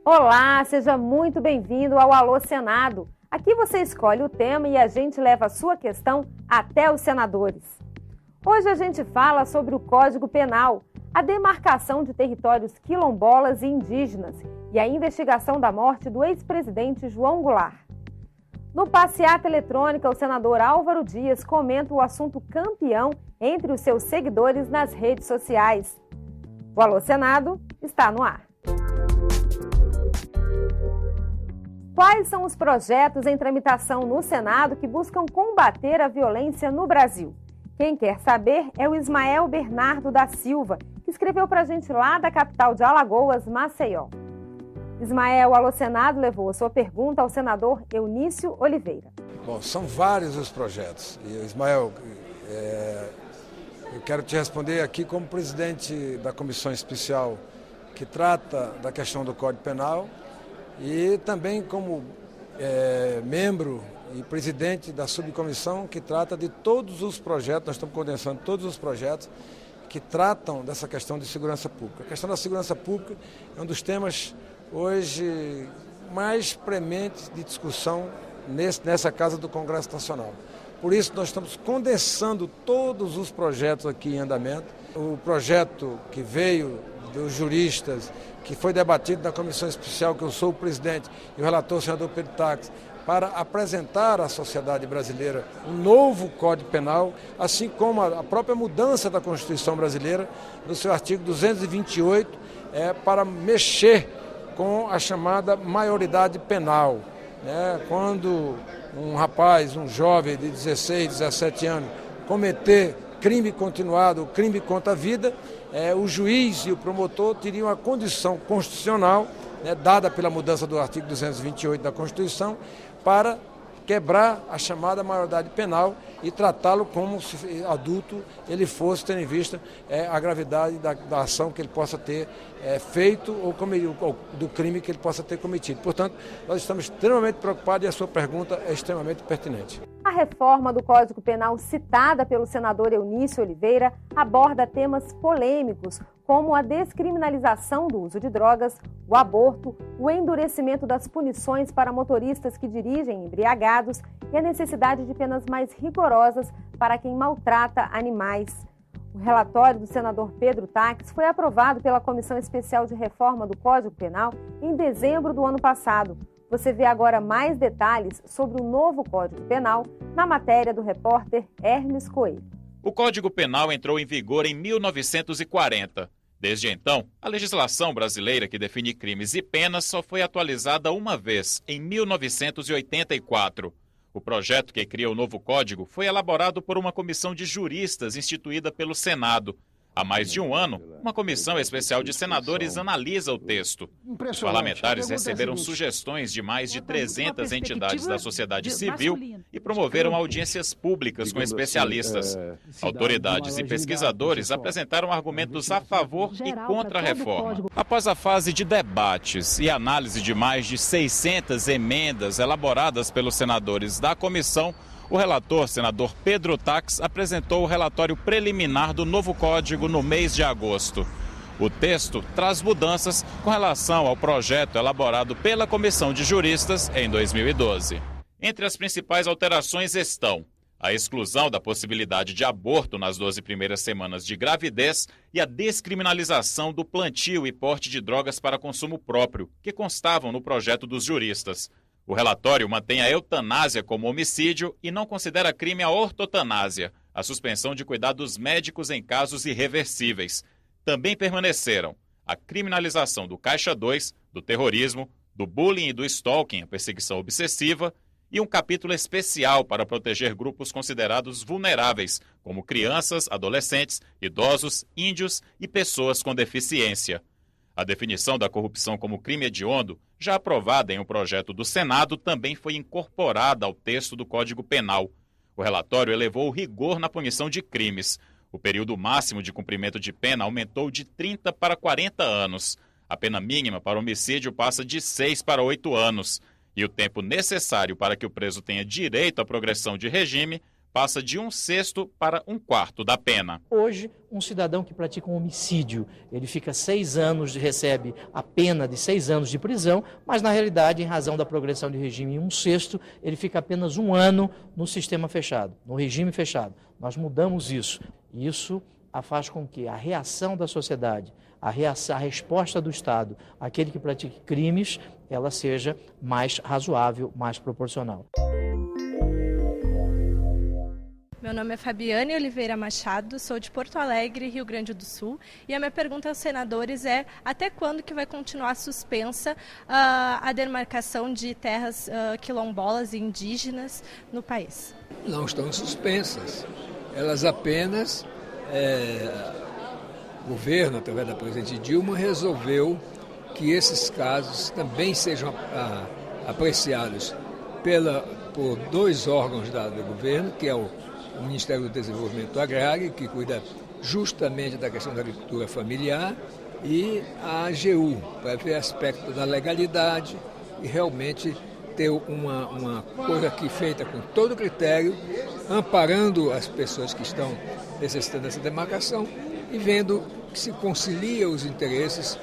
Olá, seja muito bem-vindo ao Alô Senado. Aqui você escolhe o tema e a gente leva a sua questão até os senadores. Hoje a gente fala sobre o Código Penal, a demarcação de territórios quilombolas e indígenas e a investigação da morte do ex-presidente João Goulart. No Passeata Eletrônica, o senador Álvaro Dias comenta o assunto campeão entre os seus seguidores nas redes sociais. O Alô Senado está no ar. Quais são os projetos em tramitação no Senado que buscam combater a violência no Brasil? Quem quer saber é o Ismael Bernardo da Silva, que escreveu para a gente lá da capital de Alagoas, Maceió. Ismael, o Alô Senado levou a sua pergunta ao senador Eunício Oliveira. Bom, são vários os projetos. E, Ismael, eu quero te responder aqui como presidente da comissão especial que trata da questão do Código Penal e também como membro e presidente da subcomissão que trata de todos os projetos, nós estamos condensando todos os projetos que tratam dessa questão de segurança pública. A questão da segurança pública é um dos temas hoje mais prementes de discussão nessa Casa do Congresso Nacional. Por isso nós estamos condensando todos os projetos aqui em andamento. O projeto que veio dos juristas, que foi debatido na comissão especial, que eu sou o presidente, e o relator, o senador Pedro Taques, para apresentar à sociedade brasileira um novo Código Penal, assim como a própria mudança da Constituição brasileira, no seu artigo 228, para mexer com a chamada maioridade penal. Quando um rapaz, um jovem de 16, 17 anos, cometer crime continuado, crime contra a vida, o juiz e o promotor teriam a condição constitucional, dada pela mudança do artigo 228 da Constituição, para quebrar a chamada maioridade penal e tratá-lo como se adulto ele fosse, tendo em vista a gravidade da ação que ele possa ter feito ou do crime que ele possa ter cometido. Portanto, nós estamos extremamente preocupados e a sua pergunta é extremamente pertinente. A reforma do Código Penal citada pelo senador Eunício Oliveira aborda temas polêmicos, como a descriminalização do uso de drogas, o aborto, o endurecimento das punições para motoristas que dirigem embriagados e a necessidade de penas mais rigorosas para quem maltrata animais. O relatório do senador Pedro Taques foi aprovado pela Comissão Especial de Reforma do Código Penal em dezembro do ano passado. Você vê agora mais detalhes sobre o novo Código Penal na matéria do repórter Hermes Coelho. O Código Penal entrou em vigor em 1940. Desde então, a legislação brasileira que define crimes e penas só foi atualizada uma vez, em 1984. O projeto que cria o novo código foi elaborado por uma comissão de juristas instituída pelo Senado. Há mais de um ano, uma comissão especial de senadores analisa o texto. Os parlamentares receberam sugestões de mais de 300 entidades da sociedade civil e promoveram audiências públicas com especialistas. Autoridades e pesquisadores apresentaram argumentos a favor e contra a reforma. Após a fase de debates e análise de mais de 600 emendas elaboradas pelos senadores da comissão, o relator, senador Pedro Taques, apresentou o relatório preliminar do novo código no mês de agosto. O texto traz mudanças com relação ao projeto elaborado pela Comissão de Juristas em 2012. Entre as principais alterações estão a exclusão da possibilidade de aborto nas 12 primeiras semanas de gravidez e a descriminalização do plantio e porte de drogas para consumo próprio, que constavam no projeto dos juristas. O relatório mantém a eutanásia como homicídio e não considera crime a ortotanásia, a suspensão de cuidados médicos em casos irreversíveis. Também permaneceram a criminalização do Caixa 2, do terrorismo, do bullying e do stalking, a perseguição obsessiva, e um capítulo especial para proteger grupos considerados vulneráveis, como crianças, adolescentes, idosos, índios e pessoas com deficiência. A definição da corrupção como crime hediondo, já aprovada em um projeto do Senado, também foi incorporada ao texto do Código Penal. O relatório elevou o rigor na punição de crimes. O período máximo de cumprimento de pena aumentou de 30 para 40 anos. A pena mínima para homicídio passa de 6 para 8 anos. E o tempo necessário para que o preso tenha direito à progressão de regime passa de 1/6 para 1/4 da pena. Hoje, um cidadão que pratica um homicídio, ele fica 6 anos, recebe a pena de 6 anos de prisão, mas na realidade, em razão da progressão de regime em 1/6, ele fica apenas 1 ano no sistema fechado, no regime fechado. Nós mudamos isso. Isso faz com que a reação da sociedade, a resposta do Estado àquele que pratique crimes, ela seja mais razoável, mais proporcional. Meu nome é Fabiane Oliveira Machado, sou de Porto Alegre, Rio Grande do Sul, e a minha pergunta aos senadores é: até quando que vai continuar suspensa a demarcação de terras quilombolas e indígenas no país? Não estão suspensas, elas apenas, o governo, através da presidente Dilma, resolveu que esses casos também sejam apreciados por 2 órgãos do governo, que é o Ministério do Desenvolvimento Agrário, que cuida justamente da questão da agricultura familiar, e a AGU, para ver aspecto da legalidade e realmente ter uma coisa aqui feita com todo critério, amparando as pessoas que estão necessitando dessa demarcação e vendo que se concilia os interesses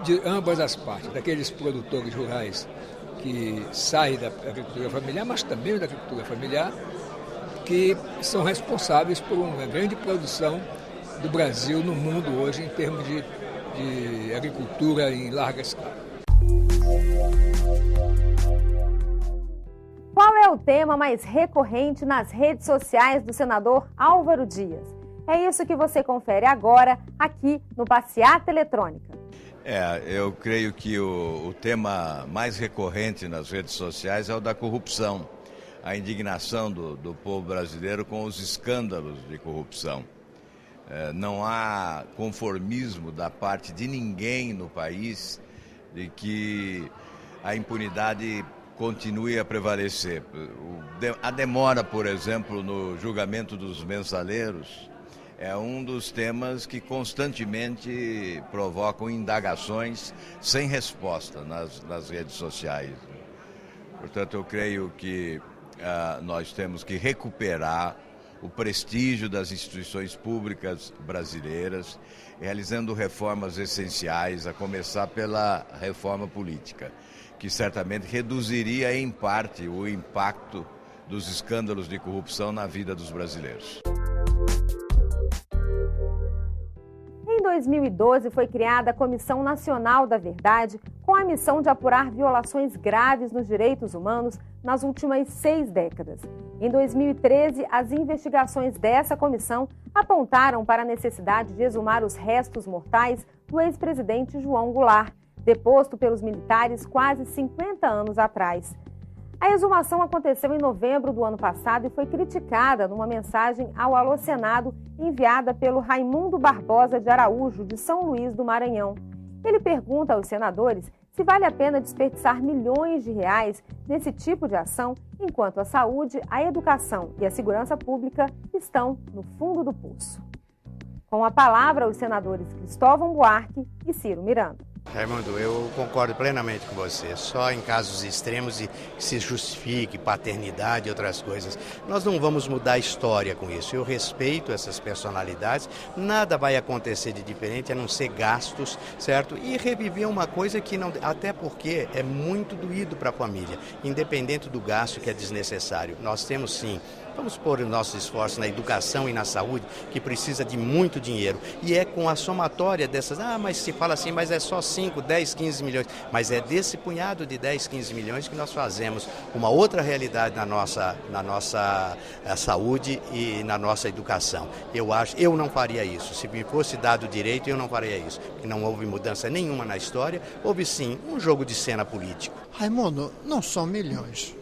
de ambas as partes, daqueles produtores rurais que saem da agricultura familiar, mas também da agricultura familiar, que são responsáveis por uma grande produção do Brasil no mundo hoje em termos de agricultura em larga escala. Qual é o tema mais recorrente nas redes sociais do senador Álvaro Dias? É isso que você confere agora aqui no Passeata Eletrônica. Eu creio que o tema mais recorrente nas redes sociais é o da corrupção. A indignação do povo brasileiro com os escândalos de corrupção. Não há conformismo da parte de ninguém no país de que a impunidade continue a prevalecer. A demora, por exemplo, no julgamento dos mensaleiros é um dos temas que constantemente provocam indagações sem resposta nas redes sociais. Portanto, eu creio que nós temos que recuperar o prestígio das instituições públicas brasileiras, realizando reformas essenciais, a começar pela reforma política, que certamente reduziria em parte o impacto dos escândalos de corrupção na vida dos brasileiros. Em 2012 foi criada a Comissão Nacional da Verdade, com a missão de apurar violações graves nos direitos humanos nas últimas 6 décadas. Em 2013, as investigações dessa comissão apontaram para a necessidade de exumar os restos mortais do ex-presidente João Goulart, deposto pelos militares quase 50 anos atrás. A exumação aconteceu em novembro do ano passado e foi criticada numa mensagem ao Alô Senado enviada pelo Raimundo Barbosa de Araújo, de São Luís do Maranhão. Ele pergunta aos senadores se vale a pena desperdiçar milhões de reais nesse tipo de ação, enquanto a saúde, a educação e a segurança pública estão no fundo do poço. Com a palavra, os senadores Cristóvão Buarque e Ciro Miranda. Raimundo, eu concordo plenamente com você. Só em casos extremos e que se justifique paternidade e outras coisas. Nós não vamos mudar a história com isso. Eu respeito essas personalidades. Nada vai acontecer de diferente a não ser gastos, certo? E reviver uma coisa que não... Até porque é muito doído para a família, independente do gasto que é desnecessário. Nós temos sim... Vamos pôr os nossos esforços na educação e na saúde, que precisa de muito dinheiro. E é com a somatória dessas, mas se fala assim, mas é só 5, 10, 15 milhões. Mas é desse punhado de 10, 15 milhões que nós fazemos uma outra realidade na nossa saúde e na nossa educação. Eu não faria isso. Se me fosse dado direito, eu não faria isso. Porque não houve mudança nenhuma na história. Houve sim um jogo de cena político. Raimundo, não são milhões.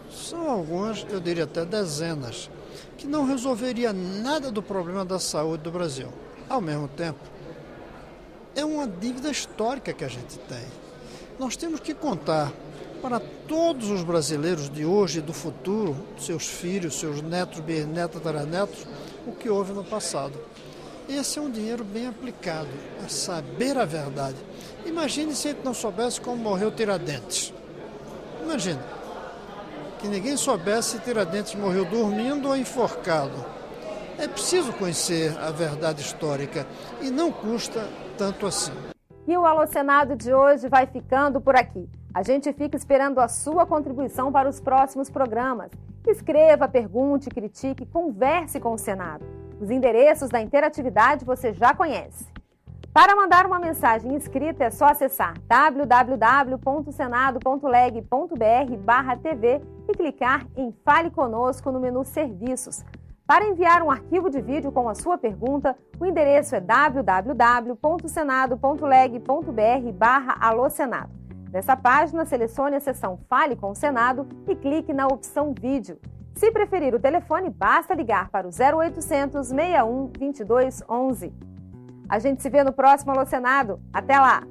São algumas, eu diria até dezenas, que não resolveria nada do problema da saúde do Brasil. Ao mesmo tempo, é uma dívida histórica que a gente tem. Nós temos que contar para todos os brasileiros de hoje e do futuro, seus filhos, seus netos, bisnetos, tataranetos, o que houve no passado. Esse é um dinheiro bem aplicado, a saber a verdade. Imagine se a gente não soubesse como morreu Tiradentes. Imagina. que ninguém soubesse se Tiradentes morreu dormindo ou enforcado. É preciso conhecer a verdade histórica e não custa tanto assim. E o Alô Senado de hoje vai ficando por aqui. A gente fica esperando a sua contribuição para os próximos programas. Escreva, pergunte, critique, converse com o Senado. Os endereços da interatividade você já conhece. Para mandar uma mensagem escrita é só acessar www.senado.leg.br/TV e clicar em Fale Conosco no menu Serviços. Para enviar um arquivo de vídeo com a sua pergunta, o endereço é www.senado.leg.br/alôsenado. Nessa página, selecione a seção Fale com o Senado e clique na opção Vídeo. Se preferir o telefone, basta ligar para o 0800 61 22 11. A gente se vê no próximo Alô Senado. Até lá!